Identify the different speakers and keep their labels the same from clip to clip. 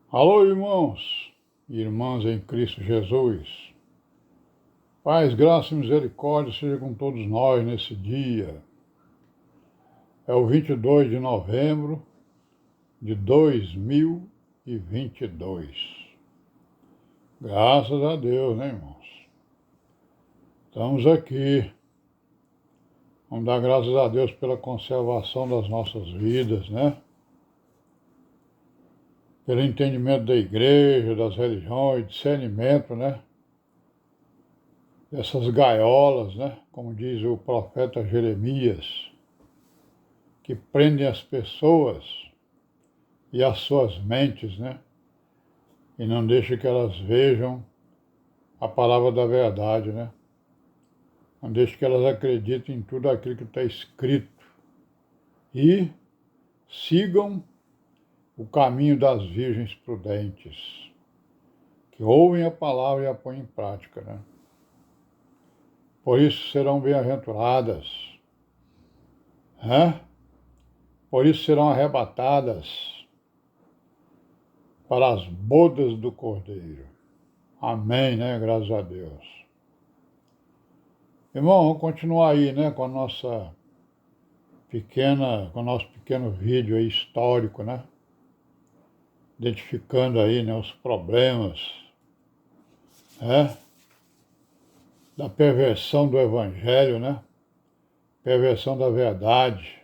Speaker 1: Alô, irmãos e irmãs em Cristo Jesus. Paz, graça e misericórdia seja com todos nós nesse dia. É o 22 de novembro de 2022. Graças a Deus, né, irmãos? Estamos aqui. Vamos dar graças a Deus pela conservação das nossas vidas, né? Pelo entendimento da igreja, das religiões, discernimento, né? Dessas gaiolas, né? Como diz o profeta Jeremias, que prendem as pessoas e as suas mentes, né? E não deixa que elas vejam a palavra da verdade, né? Não deixa que elas acreditem em tudo aquilo que está escrito e sigam o caminho das virgens prudentes, que ouvem a palavra e a põem em prática, né? Por isso serão bem-aventuradas, né? Por isso serão arrebatadas para as bodas do Cordeiro. Amém, né? Graças a Deus. Irmão, vamos continuar aí, né, com o nosso pequeno vídeo aí histórico, né? Identificando aí, né, os problemas, né? Da perversão do Evangelho, né? Perversão da verdade,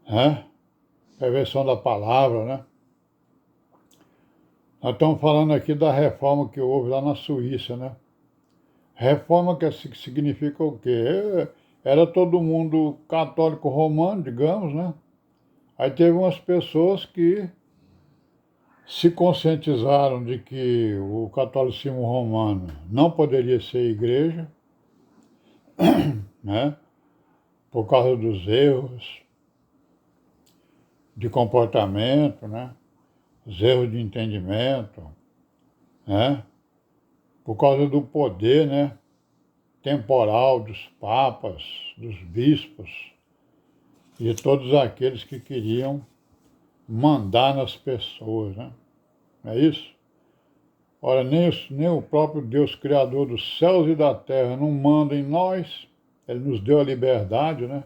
Speaker 1: né? Perversão da palavra, né? Nós estamos falando aqui da reforma que houve lá na Suíça, né? Reforma que significa o quê? Era todo mundo católico romano, digamos, né? Aí teve umas pessoas que se conscientizaram de que o catolicismo romano não poderia ser igreja, né? Por causa dos erros de comportamento, né? Os erros de entendimento, né? Por causa do poder, né? Temporal dos papas, dos bispos e de todos aqueles que queriam mandar nas pessoas, né? Não é isso? Ora, nem o próprio Deus Criador dos céus e da terra não manda em nós, Ele nos deu a liberdade, né?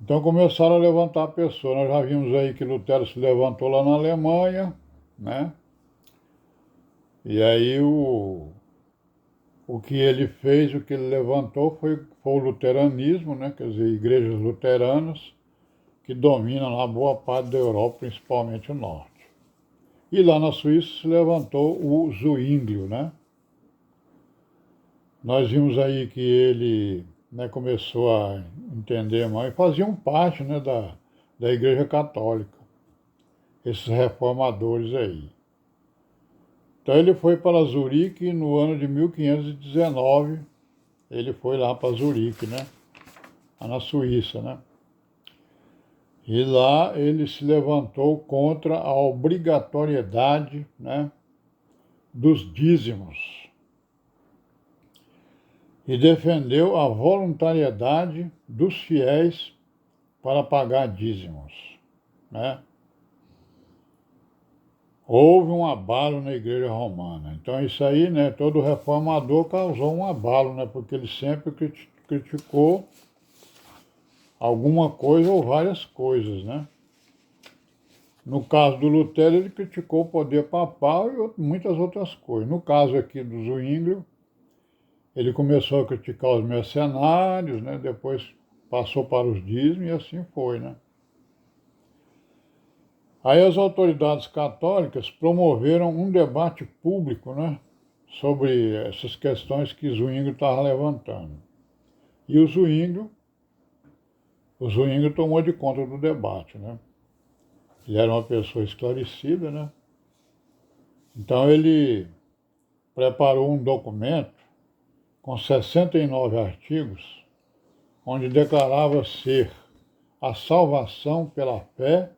Speaker 1: Então começaram a levantar pessoas. Nós já vimos aí que Lutero se levantou lá na Alemanha, né? E aí o que ele fez, o que ele levantou foi o luteranismo, né? Quer dizer, igrejas luteranas que dominam lá boa parte da Europa, principalmente o norte. E lá na Suíça se levantou o Zwinglio, né? Nós vimos aí que ele, né, começou a entender mais, faziam parte, né, da Igreja Católica, esses reformadores aí. Então ele foi para Zurique no ano de 1519, ele foi lá para Zurique, né, lá na Suíça, né. E lá ele se levantou contra a obrigatoriedade, né, dos dízimos e defendeu a voluntariedade dos fiéis para pagar dízimos, né? Houve um abalo na igreja romana. Então isso aí, né, todo reformador causou um abalo, né, porque ele sempre criticou alguma coisa ou várias coisas, né? No caso do Lutero, ele criticou o poder papal e muitas outras coisas. No caso aqui do Zwinglio, ele começou a criticar os mercenários, né? Depois passou para os dízimos e assim foi, né? Aí as autoridades católicas promoveram um debate público, né? Sobre essas questões que Zwinglio estava levantando. E o Zwinglio tomou de conta do debate, né? Ele era uma pessoa esclarecida, né? Então ele preparou um documento com 69 artigos, onde declarava ser a salvação pela fé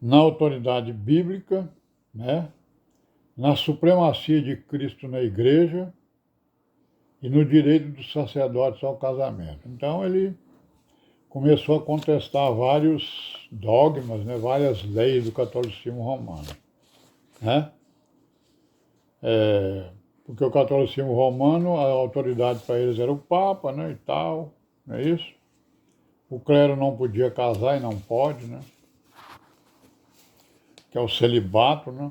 Speaker 1: na autoridade bíblica, né? Na supremacia de Cristo na igreja e no direito dos sacerdotes ao casamento. Então ele começou a contestar vários dogmas, né, várias leis do catolicismo romano, né? Porque o catolicismo romano, a autoridade para eles era o Papa, né, e tal, não é isso? O clero não podia casar e não pode, né? Que é o celibato, né?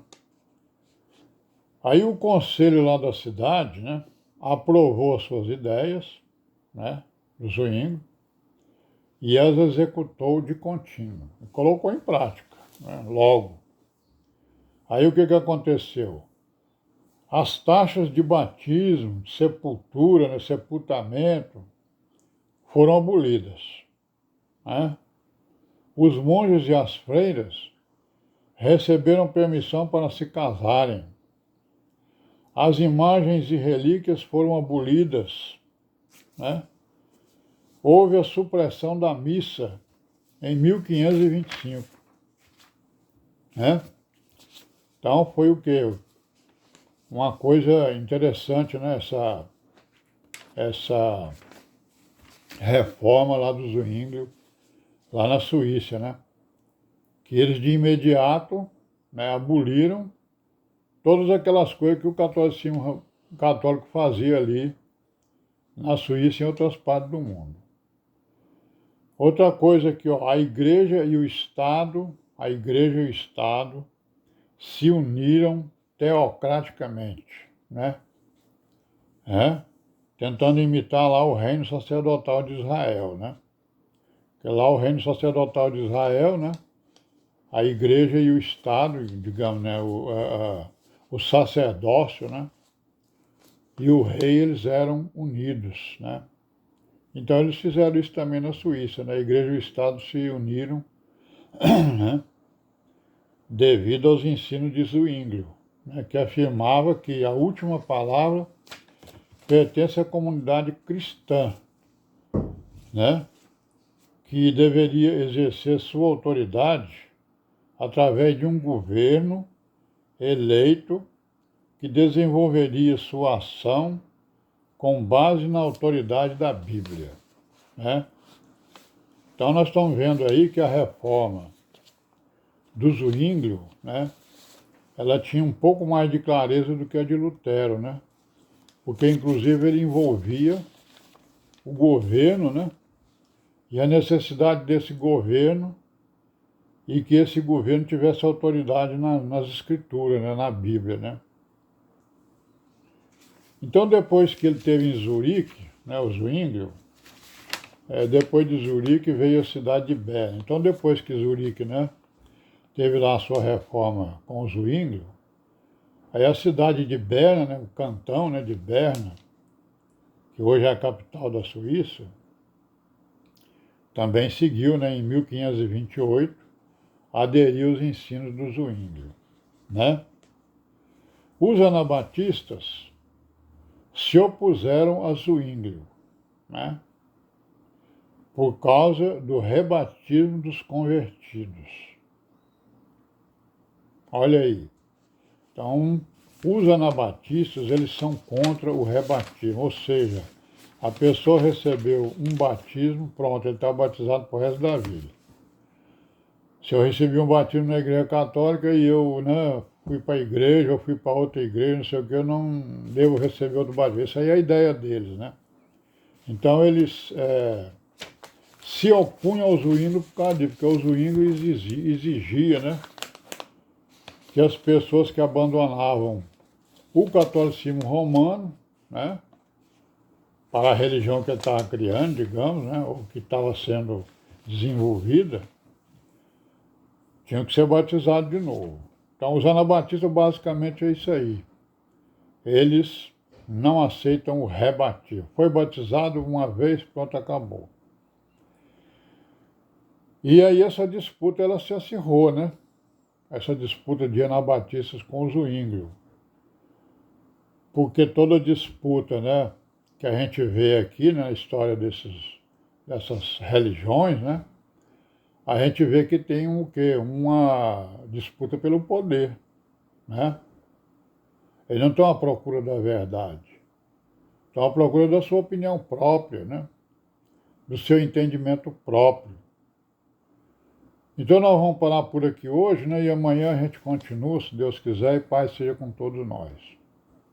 Speaker 1: Aí o conselho lá da cidade, né, aprovou as suas ideias, né, do Zwingli, e as executou de contínuo, e colocou em prática, né, logo. Aí o que aconteceu? As taxas de batismo, de sepultura, né, sepultamento, foram abolidas, né? Os monges e as freiras receberam permissão para se casarem. As imagens e relíquias foram abolidas, né? Houve a supressão da missa em 1525, né? Então foi o quê? Uma coisa interessante, né? Essa reforma lá do Zwingli, lá na Suíça, né? Que eles de imediato, né, aboliram todas aquelas coisas que o catolicismo católico fazia ali na Suíça e em outras partes do mundo. Outra coisa que a igreja e o Estado se uniram teocraticamente, né? Tentando imitar lá o reino sacerdotal de Israel, né? Porque lá o reino sacerdotal de Israel, né? A igreja e o Estado, digamos, né? O sacerdócio, né? E o rei, eles eram unidos, né? Então eles fizeram isso também na Suíça, né? A igreja e o Estado se uniram, né? Devido aos ensinos de Zwingli, né? Que afirmava que a última palavra pertence à comunidade cristã, né? Que deveria exercer sua autoridade através de um governo eleito que desenvolveria sua ação com base na autoridade da Bíblia, né? Então nós estamos vendo aí que a reforma do Zwingli, né, ela tinha um pouco mais de clareza do que a de Lutero, né? Porque inclusive ele envolvia o governo, né? E a necessidade desse governo e que esse governo tivesse autoridade nas escrituras, né, na Bíblia, né? Então depois que ele teve em Zurique, né, o Zwingli, depois de Zurique veio a cidade de Berna. Então depois que Zurique, né, teve lá a sua reforma com o Zwingli, aí a cidade de Berna, né, o cantão, né, de Berna, que hoje é a capital da Suíça, também seguiu, né, em 1528, aderiu aos ensinos do Zwingli, né? Os anabatistas se opuseram a Zwingli, né, por causa do rebatismo dos convertidos. Olha aí. Então, os anabatistas, eles são contra o rebatismo, ou seja, a pessoa recebeu um batismo, pronto, ele está batizado pro resto da vida. Se eu recebi um batismo na igreja católica e eu, né, fui para a igreja, ou fui para outra igreja, não sei o que, eu não devo receber outro batismo. Essa aí é a ideia deles, né? Então eles se opunham ao Zwingli por causa disso, porque o Zwingli exigia, né, que as pessoas que abandonavam o catolicismo romano, né, para a religião que ele estava criando, digamos, né, ou que estava sendo desenvolvida, tinham que ser batizados de novo. Então, os anabatistas basicamente é isso aí. Eles não aceitam o rebatismo. Foi batizado uma vez, pronto, acabou. E aí essa disputa, ela se acirrou, né? Essa disputa de anabatistas com os Zwingli. Porque toda disputa, né, que a gente vê aqui na história dessas religiões, né, a gente vê que tem o quê? Uma disputa pelo poder, né? Eles não estão à procura da verdade, estão à procura da sua opinião própria, né? Do seu entendimento próprio. Então nós vamos parar por aqui hoje, né? E amanhã a gente continua, se Deus quiser, e paz seja com todos nós.